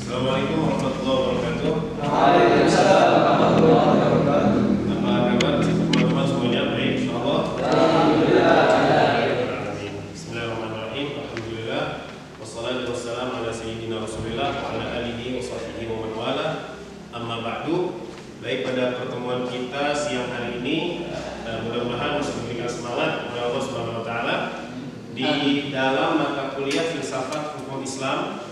Assalamualaikum warahmatullahi wabarakatuh. Waalaikumsalam warahmatullahi wabarakatuh. Apa kabar teman-teman semuanya? Baik, insyaallah. Alhamdulillah. Bismillahirrahmanirrahim. Alhamdulillah. Wassalatu wassalamu ala sayyidina Rasulillah wa ala alihi wa sahbihi wa man wala. Amma ba'du. Baik, pada pertemuan kita siang hari ini, mudah-mudahan bisa memberikan semangat oleh Allah Subhanahu wa taala di dalam mata kuliah filsafat hukum Islam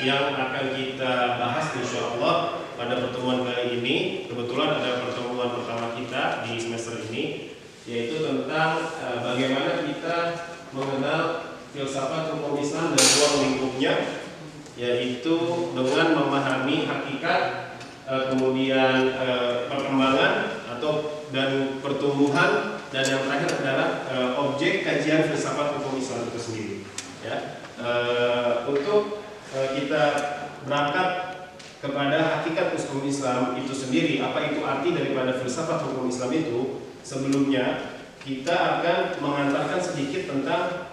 yang akan kita bahas insyaallah pada pertemuan kali ini. Kebetulan ada pertemuan pertama kita di semester ini, yaitu tentang bagaimana kita mengenal filsafat hukum Islam dan ruang lingkupnya, yaitu dengan memahami hakikat, kemudian perkembangan dan pertumbuhan, dan yang terakhir adalah objek kajian filsafat hukum Islam itu sendiri. Ya. Untuk kita berangkat kepada hakikat hukum Islam itu sendiri, apa itu arti daripada filsafat hukum Islam itu, sebelumnya kita akan mengantarkan sedikit tentang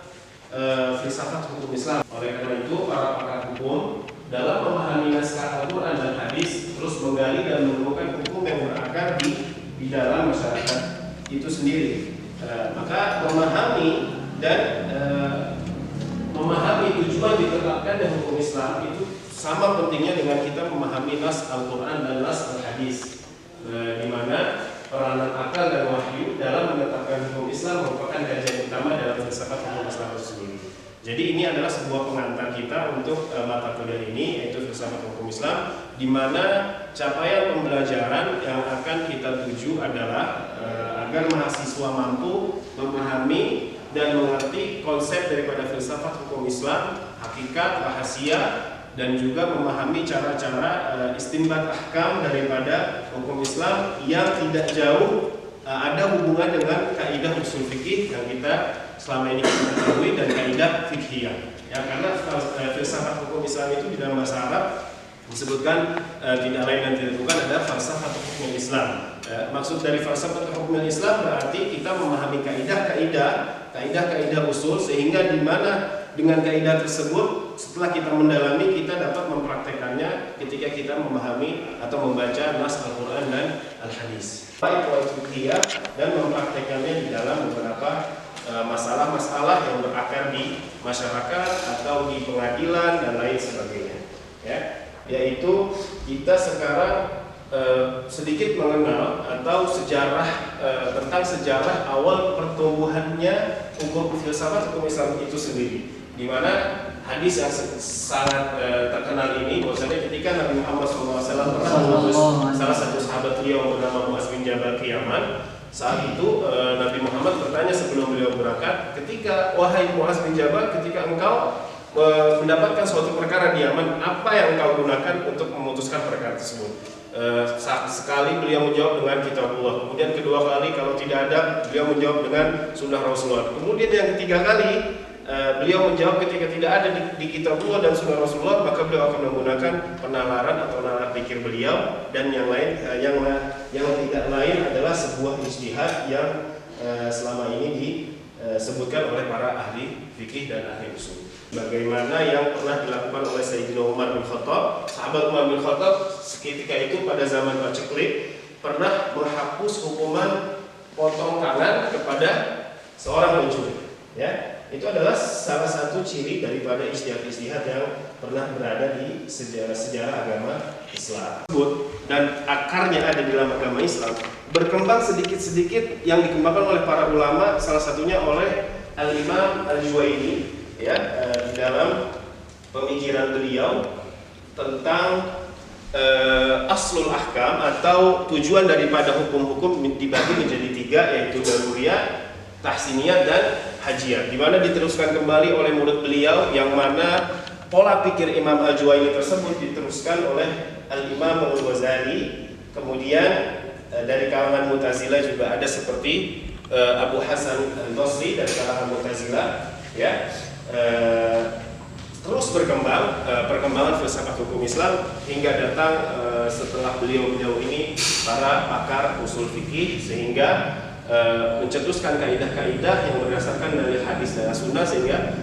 filsafat hukum Islam. Oleh karena itu, para pakar hukum dalam memahami naskah Al-Quran dan hadis terus menggali dan menemukan hukum yang berakar di dalam masyarakat itu sendiri. Maka memahami dan memahami tujuan ditetapkan dan hukum Islam itu sama pentingnya dengan kita memahami nas Al-Quran dan nas Al-Hadis, di mana peranan akal dan wahyu dalam menetapkan hukum Islam merupakan kajian utama dalam filsafat hukum Islam itu sendiri. Jadi ini adalah sebuah pengantar kita untuk mata kuliah ini, yaitu filsafat hukum Islam, di mana capaian pembelajaran yang akan kita tuju adalah agar mahasiswa mampu memahami dan mengerti konsep daripada filsafat hukum Islam, hakikat, rahasia, dan juga memahami cara-cara istinbat ahkam daripada hukum Islam yang tidak jauh ada hubungan dengan kaidah usul fikih yang kita selama ini kita ketahui dan kaidah fikhiyah. Ya, karena filsafat hukum Islam itu di dalam bahasa Arab disebutkan tidak lain dan tidak bukan adalah falsafah hukum Islam. Maksud dari falsafah hukum Islam berarti kita memahami kaidah usul, sehingga di mana dengan kaidah tersebut setelah kita mendalami kita dapat mempraktekannya ketika kita memahami atau membaca nas Al-Quran dan Al-Hadis, baik fiqhiyah, dan mempraktekannya di dalam beberapa masalah-masalah yang berakar di masyarakat atau di pengadilan dan lain sebagainya. Ya, yaitu kita sekarang sedikit mengenal atau tentang sejarah awal pertumbuhannya hukum filsafat hukum Islam itu sendiri, di mana hadis yang sangat terkenal ini bahwasanya ketika Nabi Muhammad SAW pernah mengutus salah satu sahabat beliau bernama Muaz bin Jabal ke Yaman. Saat itu Nabi Muhammad bertanya sebelum beliau berangkat, ketika wahai Muaz bin Jabal, ketika engkau mendapatkan suatu perkara di Yaman, apa yang engkau gunakan untuk memutuskan perkara tersebut? Sekali beliau menjawab dengan kitabullah. Kemudian kedua kali kalau tidak ada, beliau menjawab dengan sunnah Rasulullah. Kemudian yang ketiga kali beliau menjawab ketika tidak ada di kitabullah dan sunnah Rasulullah, maka beliau akan menggunakan penalaran atau nalar pikir beliau, dan yang lain yang tidak lain adalah sebuah ijtihad yang selama ini disebutkan oleh para ahli fikih dan ahli usul. Bagaimana yang pernah dilakukan oleh Sayyidina Umar bin Khattab. Sahabat Umar bin Khattab seketika itu pada zaman paceklik pernah menghapus hukuman potong tangan kepada seorang pencuri. Ya, itu adalah salah satu ciri daripada ijtihad yang pernah berada di sejarah agama Islam. Dan akarnya ada di dalam agama Islam, berkembang sedikit-sedikit yang dikembangkan oleh para ulama, salah satunya oleh Al-Imam Al-Juwaini. Ya, di dalam pemikiran beliau tentang aslul ahkam atau tujuan daripada hukum-hukum dibagi menjadi tiga, yaitu daruriyah, tahsiniyah, dan hajiyah, di mana diteruskan kembali oleh murid beliau, yang mana pola pikir Imam Al-Juwaini tersebut diteruskan oleh Al-Imam Al-Ghazali. Kemudian dari kalangan Mu'tazilah juga ada seperti Abu Hasan Al-Basri dari kalangan Mu'tazilah. Ya, terus berkembang perkembangan filsafat hukum Islam hingga datang setelah beliau ini para pakar usul fikih, sehingga mencetuskan kaidah-kaidah yang berdasarkan dari hadis dan sunnah, sehingga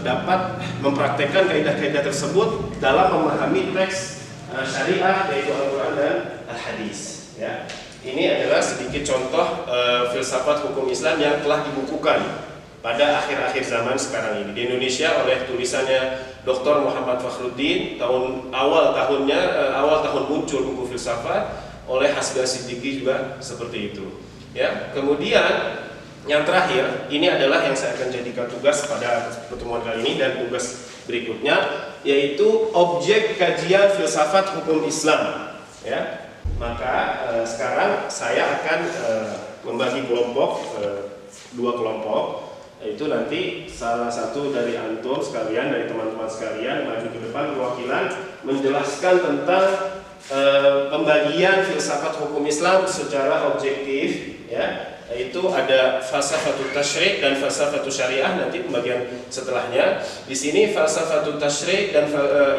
dapat mempraktekkan kaidah-kaidah tersebut dalam memahami teks syariah yaitu Al-Quran dan Al-Hadis. Ya. Ini adalah sedikit contoh filsafat hukum Islam yang telah dibukukan pada akhir-akhir zaman sekarang ini di Indonesia oleh tulisannya Dr. Muhammad Fakhruddin awal tahun muncul buku filsafat, oleh Hasga Siddiqi juga seperti itu. Ya, kemudian yang terakhir ini adalah yang saya akan jadikan tugas pada pertemuan kali ini dan tugas berikutnya, yaitu objek kajian filsafat hukum Islam. Ya, maka sekarang saya akan membagi kelompok dua kelompok. Itu nanti salah satu dari antum sekalian, dari teman-teman sekalian maju ke depan perwakilan menjelaskan tentang pembagian filsafat hukum Islam secara objektif, ya. Itu ada falsafatul tasyri' dan falsafatul syariah, nanti pembagian setelahnya. Di sini falsafatul tasyri' dan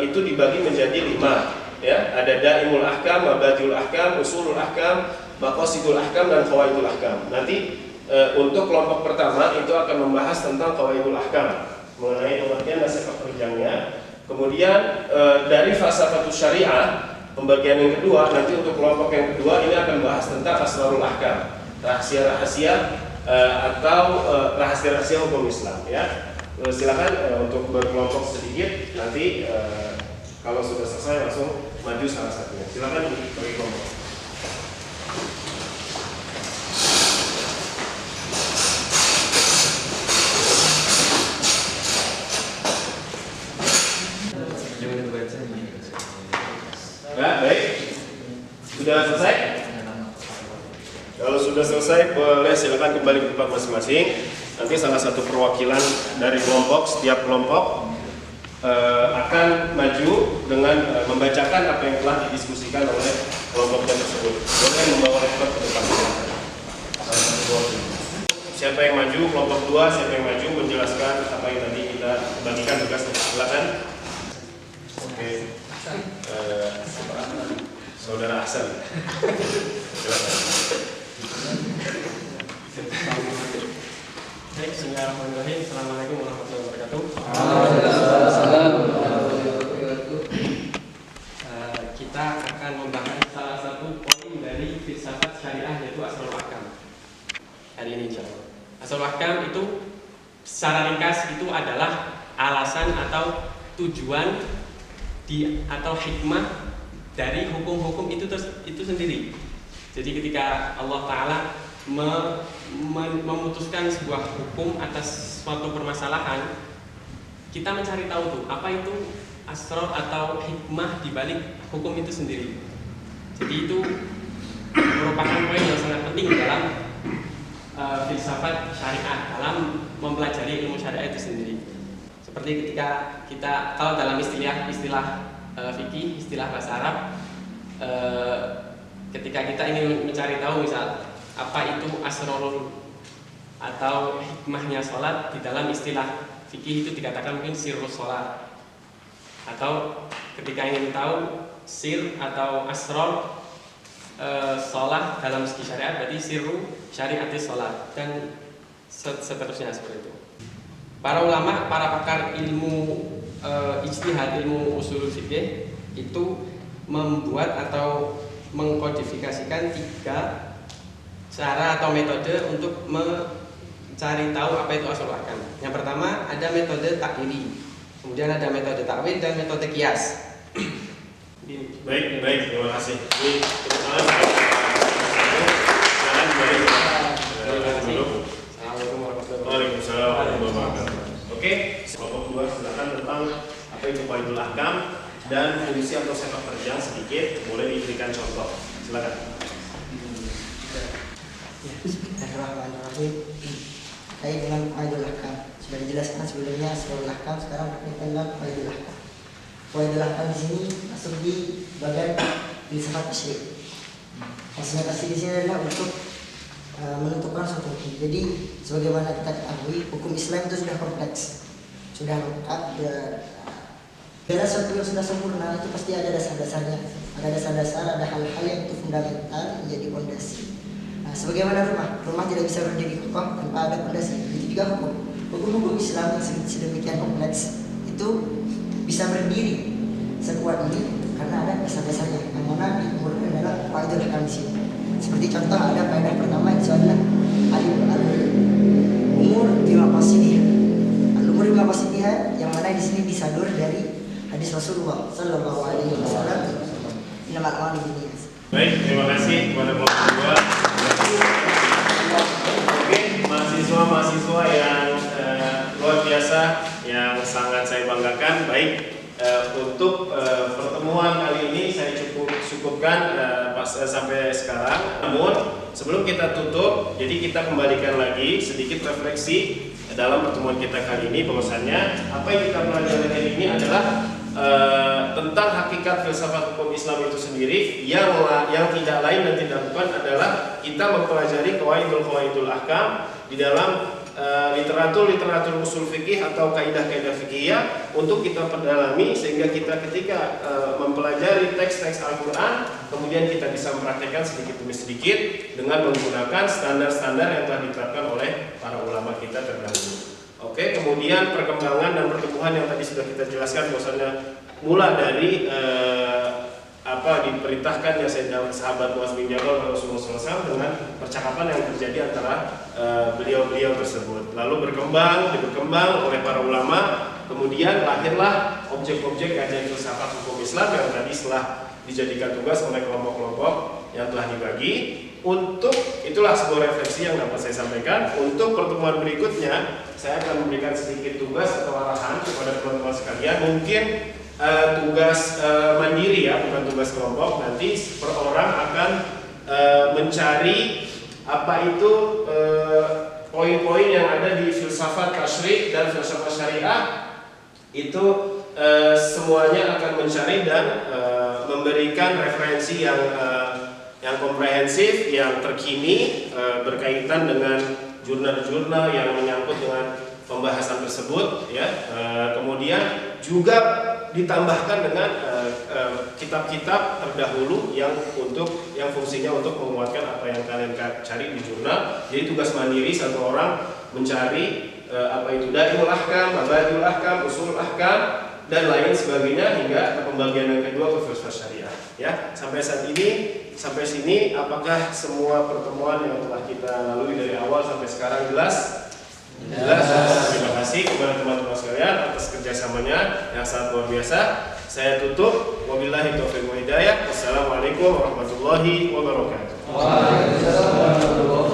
itu dibagi menjadi 5, ya. Ada daimul ahkam, mabadiul ahkam, usulul ahkam, maqasidul ahkam dan qawaidul ahkam. Nanti untuk kelompok pertama itu akan membahas tentang qawaidul ahkam, mengenai pengertian dan sepak terjangnya. Kemudian dari falsafatul syariah, pembagian yang kedua, nanti untuk kelompok yang kedua ini akan membahas tentang asrarul ahkam, rahasia-rahasia atau rahasia-rahasia hukum Islam, ya. Silakan untuk berkelompok sedikit, nanti kalau sudah selesai langsung maju salah satunya. Silakan bagi kelompok. Ya, baik. Sudah selesai? Kalau sudah selesai, boleh silakan kembali ke tempat masing-masing. Nanti salah satu perwakilan dari kelompok, setiap kelompok akan maju dengan membacakan apa yang telah didiskusikan oleh kelompoknya tersebut. Boleh membawa laptop ke depan. Siapa yang maju, kelompok 2, siapa yang maju menjelaskan apa yang tadi kita bagikan tugasnya. Silakan. Oke. Saudara Hasan. Silakan. Baik, bismillahirrahmanirrahim. Assalamualaikum warahmatullahi wabarakatuh. Kita akan membahas salah satu poin dari filsafat syariah, yaitu asrarul ahkam. Hari ini insyaallah. Asrarul ahkam itu secara ringkas itu adalah alasan atau tujuan atau hikmah dari hukum-hukum itu sendiri. Jadi ketika Allah Ta'ala memutuskan sebuah hukum atas suatu permasalahan, kita mencari tahu tuh apa itu asrar atau hikmah di balik hukum itu sendiri. Jadi itu merupakan poin yang sangat penting dalam filsafat syariah, dalam mempelajari ilmu syariah itu sendiri. Seperti ketika kita, kalau dalam istilah fikih, istilah bahasa Arab, ketika kita ingin mencari tahu misal apa itu asrarul atau hikmahnya sholat, di dalam istilah fikih itu dikatakan mungkin sirrus sholat. Atau ketika ingin tahu sir atau asrar sholat dalam segi syariat, berarti sirru syariatis sholat, dan seterusnya seperti itu. Para ulama, para pakar ilmu ijtihad, ilmu usul fikih itu membuat atau mengkodifikasikan 3 cara atau metode untuk mencari tahu apa itu asrarul ahkam. Yang pertama ada metode takwili, kemudian ada metode takwil dan metode kias. Baik, terima kasih. Ini tepuk tangan. Assalamualaikum warahmatullahi Waalaikumsalam warahmatullahi wabarakatuh. Oke, kelompok 2 silakan tentang apa itu qawaidul ahkam dan fungsi atau sepak terjang sedikit, boleh diberikan contoh. Silakan. Bismillahirrahmanirrahim. Terkait dengan qawaidul ahkam, sudah dijelaskan sebelumnya asrarul ahkam, sekarang kita tentang qawaidul ahkam. Qawaidul ahkam di sini masuk di bagian filsafat tasyri'. Maksudnya tasyri' di sini adalah untuk menentukan suatu hukum. Jadi sebagaimana kita ketahui, hukum Islam itu sudah kompleks, sudah lengkap. Segala sesuatu yang sudah sempurna itu pasti ada dasar-dasarnya, ada dasar-dasar, ada hal-hal yang itu fundamental menjadi fondasi. Nah, sebagaimana rumah tidak bisa berdiri kokoh tanpa ada fondasi. Itu juga hukum. hukum-hukum Islam yang sedemikian kompleks itu bisa berdiri sekuat ini karena ada dasar-dasarnya yang mana diumurkan dalam qaidul ahkam di sini. Seperti contoh ada kaidah pertama itu adalah al-umur bima qasidih. Al-umur bima qasidih yang mana di sini disadur dari hadis Rasulullah sallallahu alaihi wasallam. Innamal a'malu binniyat. Baik, terima kasih kepada kelompok kedua. Oke, mahasiswa yang luar biasa yang sangat saya banggakan. Baik, untuk pertemuan kali ini saya cukupkan sampai sekarang. Namun sebelum kita tutup, jadi kita kembalikan lagi sedikit refleksi dalam pertemuan kita kali ini. Bahwasannya apa yang kita pelajari hari ini adalah tentang hakikat filsafat hukum Islam itu sendiri, yang tidak lain dan tidak bukan adalah kita mempelajari qawaidul ahkam di dalam literatur usul fikih atau kaidah-kaidah fikihiyah untuk kita perdalami sehingga kita ketika mempelajari teks-teks Al-Quran kemudian kita bisa mempraktekkan sedikit demi sedikit dengan menggunakan standar-standar yang telah ditetapkan oleh para ulama kita terdahulu. Oke, kemudian perkembangan dan pertumbuhan yang tadi sudah kita jelaskan bahwasanya mula dari diperintahkannya sahabat Muaz bin Jabal Rasulullah SAW dengan percakapan yang terjadi antara beliau-beliau tersebut, lalu berkembang oleh para ulama, kemudian lahirlah objek-objek kajian filsafat hukum Islam yang tadi setelah dijadikan tugas oleh kelompok-kelompok yang telah dibagi. Untuk itulah sebuah refleksi yang dapat saya sampaikan. Untuk pertemuan berikutnya saya akan memberikan sedikit tugas atau arahan kepada teman-teman sekalian, mungkin tugas mandiri ya, bukan tugas kelompok. Nanti per orang akan mencari apa itu poin-poin yang ada di filsafat tasyri' dan filsafat syariah. Itu semuanya akan mencari dan memberikan referensi yang komprehensif, yang terkini berkaitan dengan jurnal-jurnal yang menyangkut dengan pembahasan tersebut ya. Kemudian juga ditambahkan dengan kitab-kitab terdahulu yang fungsinya untuk menguatkan apa yang kalian cari di jurnal. Jadi tugas mandiri satu orang mencari apa itu Da'iul Ahkam, Mabadiul Ahkam, Ushulul Ahkam dan lain sebagainya hingga ke pembagian yang kedua ke filsafat syariah ya. Sampai sini apakah semua pertemuan yang telah kita lalui dari awal sampai sekarang jelas? Jelas. Terima kasih kepada teman-teman sekalian atas kerjasamanya yang sangat luar biasa. Saya tutup. Wabillahi taufiq wal hidayah. Wassalamualaikum warahmatullahi wabarakatuh. Waalaikumsalam warahmatullahi wabarakatuh.